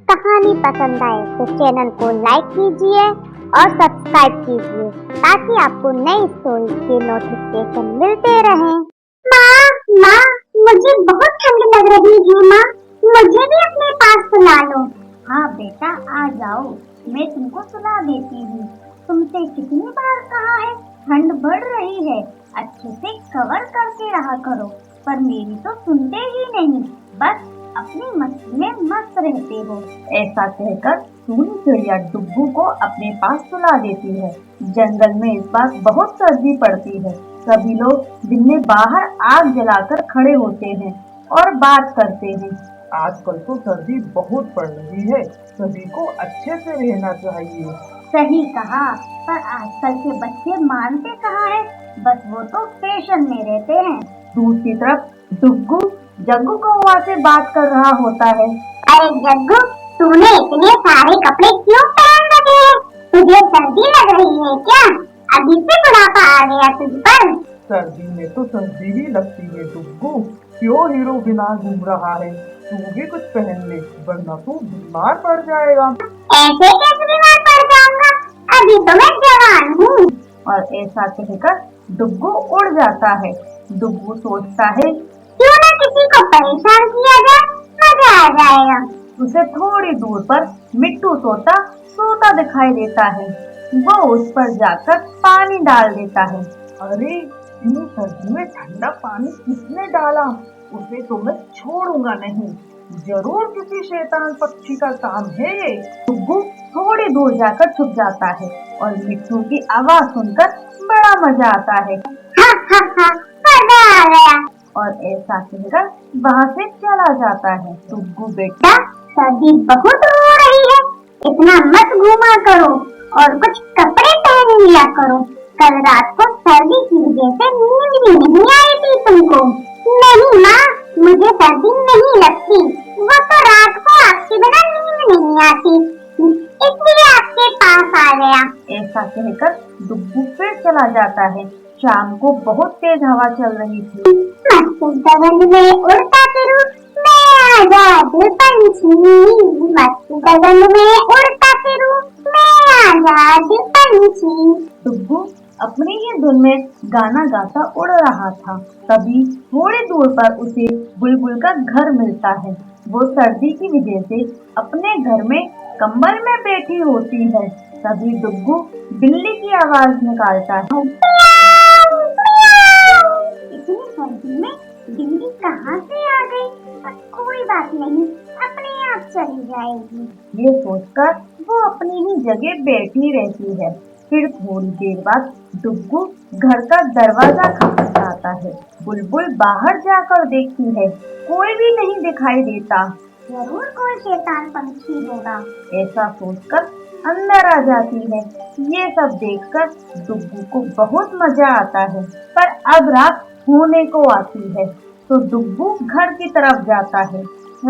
कहानी पसंद आए तो चैनल को लाइक कीजिए और सब्सक्राइब कीजिए ताकि आपको नई स्टोरी के नोटिफिकेशन मिलते रहें। माँ, माँ, मुझे बहुत ठंड लग रही है माँ, मुझे भी अपने पास सुला लो। हाँ बेटा, आ जाओ, मैं तुमको सुला देती हूँ। तुमसे कितनी बार कहा है, ठंड बढ़ रही है, अच्छे से कवर करके रहा करो, पर मेरी तो सुनते ही नहीं, बस अपनी मस्ती में मस्त रहते हो। ऐसा कहकर टूनी चिड़िया डुग्गू को अपने पास सुला देती है। जंगल में इस बार बहुत सर्दी पड़ती है। सभी लोग दिन में बाहर आग जलाकर खड़े होते हैं और बात करते हैं। आजकल तो सर्दी बहुत पड़ रही है, सभी को अच्छे से रहना चाहिए। सही कहा, पर आजकल के बच्चे मानते कहाँ है, बस वो तो फैशन में रहते हैं। दूसरी तरफ डुग्गू जग्गू कौवा से बात कर रहा होता है। अरे जग्गू, तूने इतने सारे कपड़े क्यों पहन रखे हैं? तुझे सर्दी लग रही है क्या? अभी से बुढ़ापा आ गया तुझ पर। सर्दी में तो सर्दी ही लगती है डुग्गू, क्यों हीरो बिना घूम रहा है? तू भी कुछ पहन ले, वरना तू बीमार पड़ जाएगा। ऐसे कैसे बीमार पड़ जाऊंगा? अभी तो मैं जवान हूँ। और ऐसा कहकर डुग्गू उड़ जाता है। डुग्गू सोचता है, क्यों ना किसी को परेशान किया जाए, मजा आ जाएगा। उसे थोड़ी दूर पर मिट्टू तोता सोता दिखाई देता है। वो उस पर जाकर पानी डाल देता है। अरे, इतनी सर्दी में ठंडा पानी किसने डाला? उसे तो मैं छोड़ूंगा नहीं, जरूर किसी शैतान पक्षी का काम है ये। डुग्गू थोड़ी दूर जाकर छुप जाता है और मिट्टू की आवाज सुनकर बड़ा मजा आता है। हा हा हा, मजा आ गया। और ऐसा कहकर वहाँ से चला जाता है। डुग्गू बेटा, सर्दी बहुत हो रही है, इतना मत घूमा करो और कुछ कपड़े पहन लिया करो। कल रात को सर्दी की वजह से नींद भी नहीं आई थी तुमको। नहीं माँ, मुझे सर्दी नहीं लगती, वो तो रात को आपके बिना नींद नहीं आती, इसलिए आपके पास आ गया। ऐसा कहकर डुग्गू फिर चला जाता है। शाम को बहुत तेज हवा चल रही थी। मस्त गगन में उड़ता फिरूं मैं आजाद पंछी, मस्त गगन में उड़ता फिरूं मैं आजाद पंछी। डुग्गू अपनी ही धुन में गाना गाता उड़ रहा था। तभी थोड़ी दूर पर उसे बुलबुल का घर मिलता है। वो सर्दी की वजह से अपने घर में कंबल में बैठी होती है। तभी डुग्गू बिल्ली की आवाज निकालता है। इतनी सर्दी में बिल्ली कहाँ से आ गई? कोई बात नहीं, अपने आप चली जाएगी। ये सोचकर वो अपनी ही जगह बैठी रहती है। फिर थोड़ी देर बाद डुग्गू घर का दरवाजा खटखटाता है। बुलबुल बाहर जाकर देखती है, कोई भी नहीं दिखाई देता। जरूर कोई शैतान पंछी होगा। ऐसा सोचकर अंदर आ जाती है। ये सब देखकर डुग्गू को बहुत मजा आता है। पर अब रात होने को आती है तो डुग्गू घर की तरफ जाता है।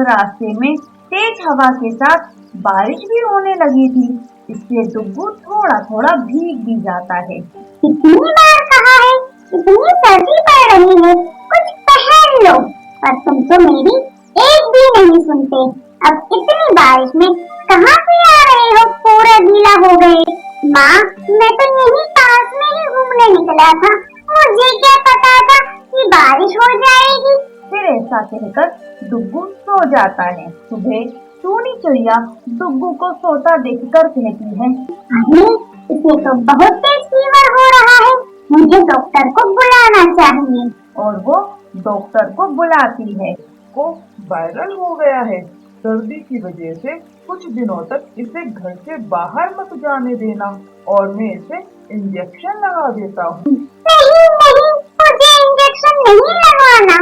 रास्ते में तेज हवा के साथ बारिश भी होने लगी थी, इसलिए डुग्गू थोड़ा थोड़ा भीग भी जाता है। कितनी बार कहा है, इतनी सर्दी पड़ रही है, कुछ पहन लो, पर तुम तो मेरी एक भी नहीं सुनते। अब इतनी बारिश में कहाँ से आ रहे हो, पूरा गीला हो गए। माँ, मैं तो यहीं पास में ही घूमने निकला था, मुझे क्या पता था कि बारिश हो जाएगी। फिर ऐसा कहकर डुग्गू सो जाता है। सुबह टूनी चिड़िया डुग्गू को सोता देखकर कहती है, अरे, इसे तो बहुत तेज फीवर हो रहा है, मुझे डॉक्टर को बुलाना चाहिए। और वो डॉक्टर को बुलाती है। को वायरल हो गया है, सर्दी की वजह से कुछ दिनों तक इसे घर से बाहर मत जाने देना, और मैं इसे इंजेक्शन लगा देता हूँ। नहीं नहीं, मुझे इंजेक्शन नहीं लगवाना।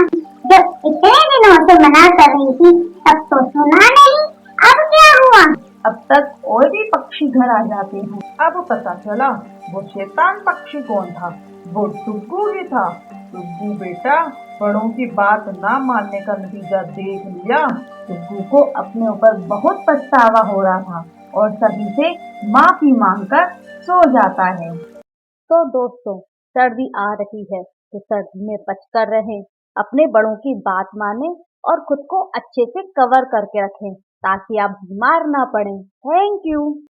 जब इतने दिनों से मना कर रही थी तब तो सुना नहीं, अब क्या हुआ? अब तक और भी पक्षी घर आ जाते हैं। अब पता चला वो शैतान पक्षी कौन था, वो डुग्गू ही था। डुग्गू बेटा, बड़ों की बात ना मानने का नतीजा देख लिया। डुग्गू को अपने ऊपर बहुत पछतावा हो रहा था और सभी से माफी मांगकर सो जाता है। तो दोस्तों, सर्दी आ रही है तो सर्दी में बचकर रहें, अपने बड़ों की बात मानें और खुद को अच्छे से कवर करके रखें। ताकि आप बीमार ना पड़े। Thank you.